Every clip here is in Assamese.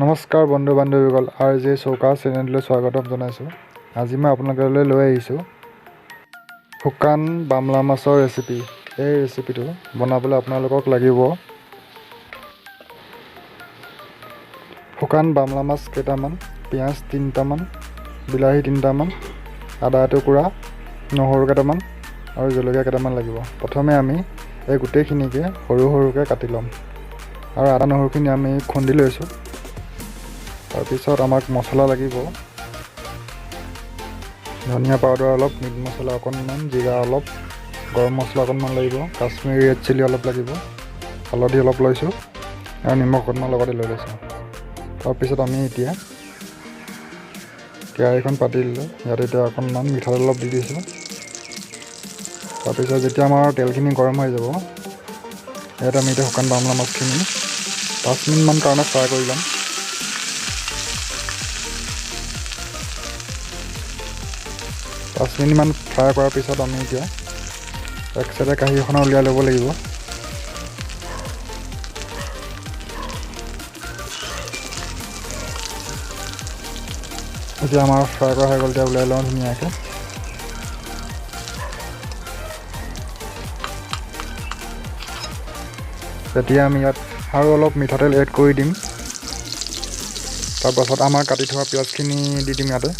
নমস্কাৰ বন্ধু বান্ধৱীসকল, RJ চৌকা চেনেললৈ স্বাগতম জনাইছোঁ। আজি মই আপোনালোকলৈ লৈ আহিছোঁ শুকান বামলা মাছৰ ৰেচিপি। এই ৰেচিপিটো বনাবলৈ আপোনালোকক লাগিব শুকান বামলা মাছ কেইটামান, পিঁয়াজ 3টামান, বিলাহী 3টামান, আদা এটুকুৰা, নহৰু কেইটামান আৰু জলকীয়া কেইটামান লাগিব। প্ৰথমে আমি এই গোটেইখিনিকে সৰু সৰুকৈ কাটি ল'ম আৰু আদা নহৰুখিনি আমি খুন্দি লৈছোঁ। তাৰপিছত আমাক মছলা লাগিব, ধনিয়া পাউডাৰ অলপ, মিট মছলা অকণমান, জিৰা অলপ, গৰম মছলা অকণমান লাগিব, কাশ্মীৰী ৰেড চিলি অলপ লাগিব, হালধি অলপ লৈছোঁ আৰু নিমখ অকণমান লগতে লৈ লৈছোঁ। তাৰপিছত আমি এতিয়া কেৰাহীখন পাতি দিলোঁ। ইয়াত এতিয়া অকণমান মিঠাতেল অলপ দি দিছোঁ। তাৰপিছত যেতিয়া আমাৰ তেলখিনি গৰম হৈ যাব, ইয়াত আমি এতিয়া শুকান বামলা মাছখিনি 5 মিনিটমান কাৰণে ফ্ৰাই কৰি ল'ম। পাঁচ মিনিটমান ফ্ৰাই কৰাৰ পিছত আমি এতিয়া এক চাইডে কাঁহী এখন উলিয়াই ল'ব লাগিব। এতিয়া আমাৰ ফ্ৰাই কৰা হৈ গ'ল, এতিয়া উলিয়াই লওঁ ধুনীয়াকৈ। তেতিয়া আমি ইয়াত আৰু অলপ মিঠাতেল এড কৰি দিম। তাৰপাছত আমাৰ কাটি থোৱা পিঁয়াজখিনি দি দিম ইয়াতে।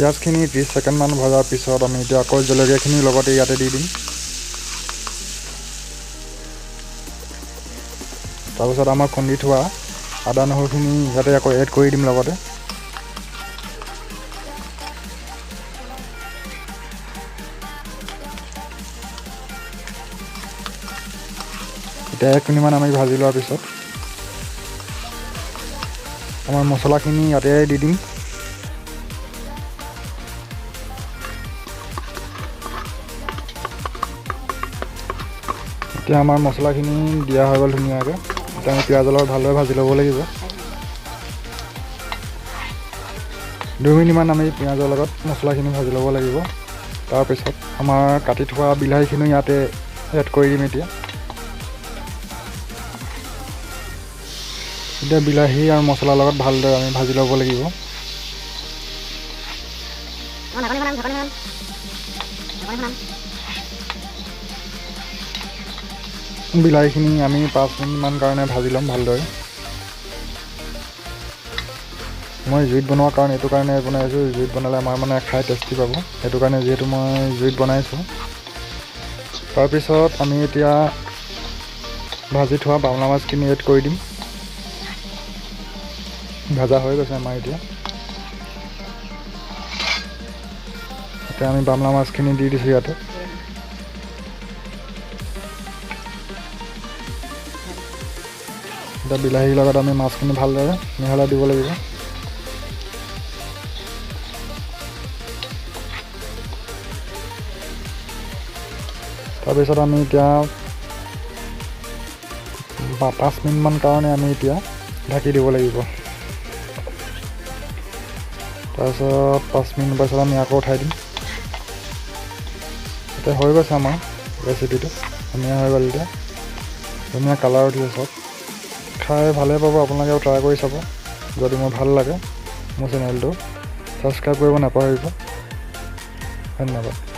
পিঁয়াজখিনি 30 ছেকেণ্ডমান ভজাৰ পিছত আমি এতিয়া আকৌ জলকীয়াখিনি লগতে ইয়াতে দি দিম। তাৰপিছত আমাৰ খুন্দি থোৱা আদা নহৰুখিনি ইয়াতে আকৌ এড কৰি দিম লগতে। এতিয়া 1 মিনিটমান আমি ভাজি লোৱাৰ পিছত আমাৰ মছলাখিনি ইয়াতে দি দিম। এতিয়া আমাৰ মছলাখিনি দিয়া হৈ গ'ল ধুনীয়াকৈ। এতিয়া আমি পিঁয়াজৰ লগত ভালদৰে ভাজি ল'ব লাগিব। 2 মিনিটমান আমি পিঁয়াজৰ লগত মছলাখিনি ভাজি ল'ব লাগিব। তাৰপিছত আমাৰ কাটি থোৱা বিলাহীখিনি ইয়াতে এড কৰি দিম। এতিয়া বিলাহী আৰু মছলাৰ লগত ভালদৰে আমি ভাজি ল'ব লাগিব। বিলাহীখিনি আমি 5 মিনিটমান কাৰণে ভাজি ল'ম ভালদৰে। মই জুইত বনোৱাৰ কাৰণে এইটো কাৰণে বনাইছোঁ, জুইত বনালে আমাৰ খাই টেষ্টি পাব, সেইটো কাৰণে যিহেতু মই জুইত বনাইছোঁ। তাৰপিছত আমি এতিয়া ভাজি থোৱা বামলা মাছখিনি এড কৰি দিম। ভাজা হৈ গৈছে আমাৰ এতিয়া আমি বামলা মাছখিনি দি দিছোঁ ইয়াতে। এতিয়া বিলাহীৰ লগত আমি মাছখিনি ভালদৰে মিহলাই দিব লাগিব। তাৰপিছত আমি এতিয়া 5 মিনিটমান কাৰণে আমি এতিয়া ঢাকি দিব লাগিব। তাৰপিছত 5 মিনিট পাছত আমি আকৌ উঠাই দিম। এতিয়া হৈ গৈছে আমাৰ ৰেচিপিটো, ধুনীয়া হৈ গ'ল। এতিয়া ধুনীয়া কালাৰ উঠি আছে। খাই ভালেই পাব, আপোনালোকেও ট্ৰাই কৰি চাব। যদি মোৰ ভাল লাগে মোৰ চেনেলটো ছাবস্ক্ৰাইব কৰিব নাপাহৰিব। ধন্যবাদ।